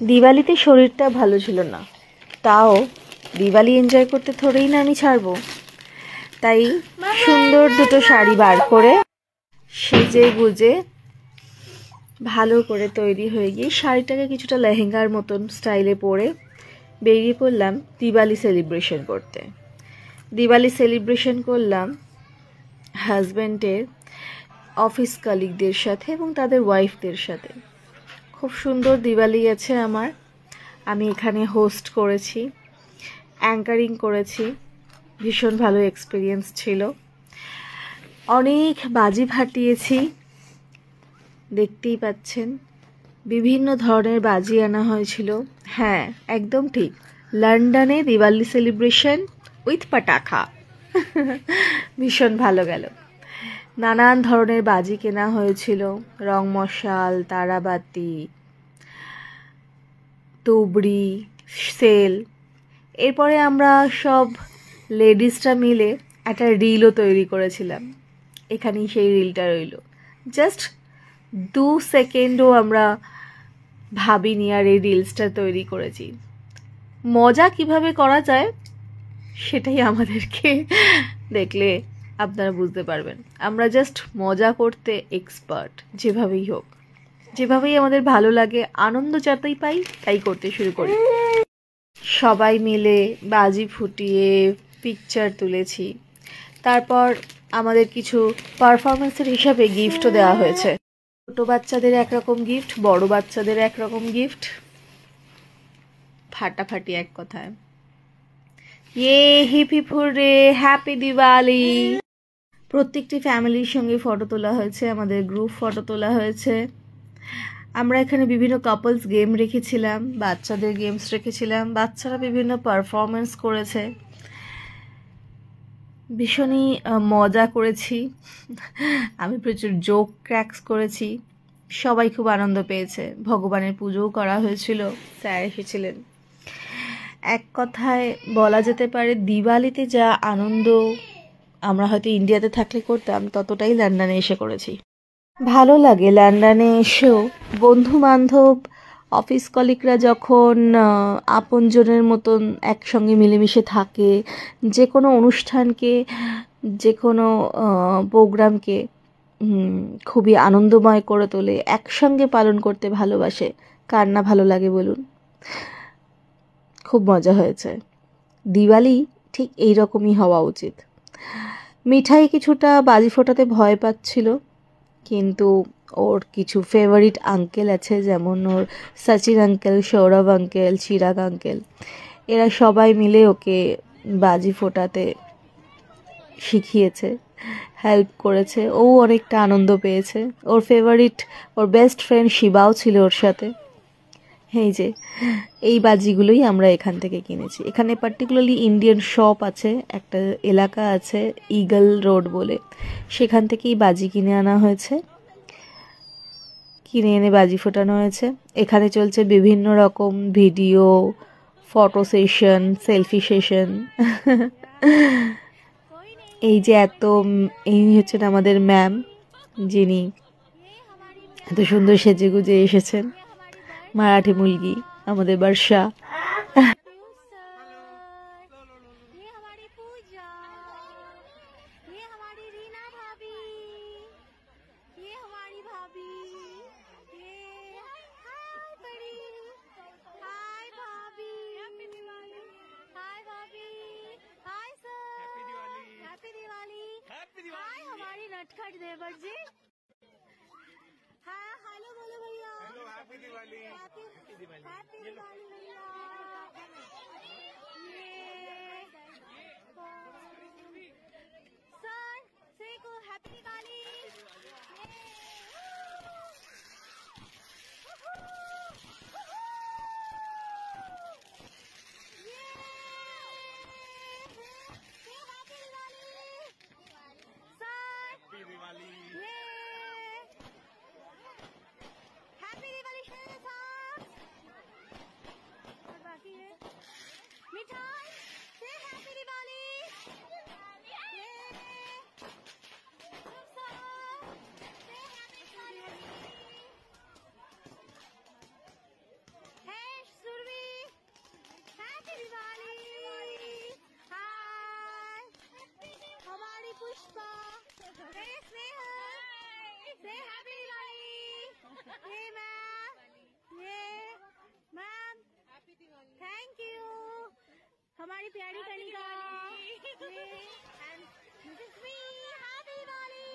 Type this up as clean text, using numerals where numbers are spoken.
দিওয়ালিতে শরীরটা ভালো ছিল না, তাও দিওয়ালি এনজয় করতে থোড়েই না আমি ছাড়বো। তাই সুন্দর দুটো শাড়ি বার করে সেজে গুজে ভালো করে তৈরি হয়ে গিয়ে শাড়িটাকে কিছুটা লেহেঙ্গার মতন স্টাইলে পরে বেরিয়ে পড়লাম দিওয়ালি সেলিব্রেশন করতে। দিওয়ালি সেলিব্রেশন করলাম হাজব্যান্ডের অফিস কলিগদের সাথে এবং তাদের ওয়াইফদের সাথে। খুব সুন্দর দিওয়ালি গেছে আমার। আমি এখানে হোস্ট করেছি, অ্যাঙ্কারিং করেছি, ভীষণ ভালো এক্সপিরিয়েন্স ছিল। অনেক বাজি ফাটিয়েছি, দেখতেই পাচ্ছেন বিভিন্ন ধরনের বাজি আনা হয়েছিল। হ্যাঁ, একদম ঠিক, লন্ডনে দিওয়ালি সেলিব্রেশন উইথ পাটাখা। ভীষণ ভালো গেল। নানান ধরনের বাজি কেনা হয়েছিল, রং মশাল, তারাবাতি, তুবড়ি, সেল। এরপরে আমরা সব লেডিসরা মিলে একটা রিলও তৈরি করেছিলাম। এখানেই সেই রিলটা রইল। জাস্ট 2 সেকেন্ডও আমরা ভাবিনি আর এই রিলসটা তৈরি করেছি। মজা কিভাবে করা যায় সেটাই আমাদেরকে দেখলে আপনারা বুঝতে পারবেন। আমরা জাস্ট মজা করতে এক্সপার্ট, যেভাবেই হোক, যেভাবেই আমাদের ভালো লাগে, আনন্দ যাতেই পাই তাই করতে শুরু করি। সবাই মিলে বাজি ফুটিয়ে পিকচার তুলেছি। তারপর আমাদের কিছু পারফরমেন্সের হিসাবে গিফটও দেওয়া হয়েছে। ছোট বাচ্চাদের একরকম গিফট, বড় বাচ্চাদের একরকম গিফট। ফাটাফাটি এক কথায়। ইয়ে hip hip hurray, happy Diwali. প্রত্যেকটি ফ্যামিলির সঙ্গে ফটো তোলা হয়েছে, আমাদের গ্রুপ ফটো তোলা হয়েছে। আমরা এখানে বিভিন্ন কাপলস গেম রেখেছিলাম, বাচ্চাদের গেমস রেখেছিলাম, বাচ্চারা বিভিন্ন পারফরমেন্স করেছে। ভীষণই মজা করেছি। আমি প্রচুর জোক ক্র্যাকস করেছি। সবাই খুব আনন্দ পেয়েছে। ভগবানের পুজোও করা হয়েছিল, স্যার এসেছিলেন। এক কথায় বলা যেতে পারে দিওয়ালিতে যা আনন্দ আমরা হয়তো ইন্ডিয়াতে থাকলে করতাম, ততটাই লন্ডনে এসে করেছি। ভালো লাগে লন্ডনে এসেও। বন্ধু বান্ধব, অফিস কলিগরা যখন আপনজনের মতন একসঙ্গে মিলেমিশে থাকে, যে কোনো অনুষ্ঠানকে, যে কোনো প্রোগ্রামকে খুবই আনন্দময় করে তোলে, একসঙ্গে পালন করতে ভালোবাসে। কার না ভালো লাগে বলুন? খুব মজা হয়েছে। দিওয়ালি ঠিক এই রকমই হওয়া উচিত। মিঠাই কিছুটা বাজি ফোটাতে ভয় পাচ্ছিল, কিন্তু ওর কিছু ফেভারিট আঙ্কেল আছে, যেমন ওর Sachin uncle, Sourav uncle, Chirag uncle. এরা সবাই মিলে ওকে বাজি ফোটাতে শিখিয়েছে, হেল্প করেছে। ও অনেকটা আনন্দ পেয়েছে। ওর ফেভারিট, ওর বেস্ট ফ্রেন্ড শিবাও ছিল ওর সাথে। এই বাজিগুলোই আমরা এখান থেকে কিনেছি। এখানে পার্টিকুলারলি ইন্ডিয়ান শপ আছে, একটা এলাকা আছে ইগল রোড বলে, সেখান থেকেই বাজি কিনে আনা হয়েছে। কিনে এনে বাজি ফোটানো হয়েছে। এখানে চলছে বিভিন্ন রকম video, photo session, selfie session. এই হচ্ছেন আমাদের ম্যাম, যিনি এত সুন্দর সেজে গুজে এসেছেন। মারাঠি মুলগি আমাদের বর্ষা। नटखट देवर जी, हाँ हेलो बोलो भैया। Hello, happy Diwali. Happy Diwali भैया। सर से को happy Diwali. Say happy Diwali. Hey ma'am. Yeah, ma'am. Happy Diwali. Thank you. हमारी प्यारी Kanika and this is me. Happy Diwali.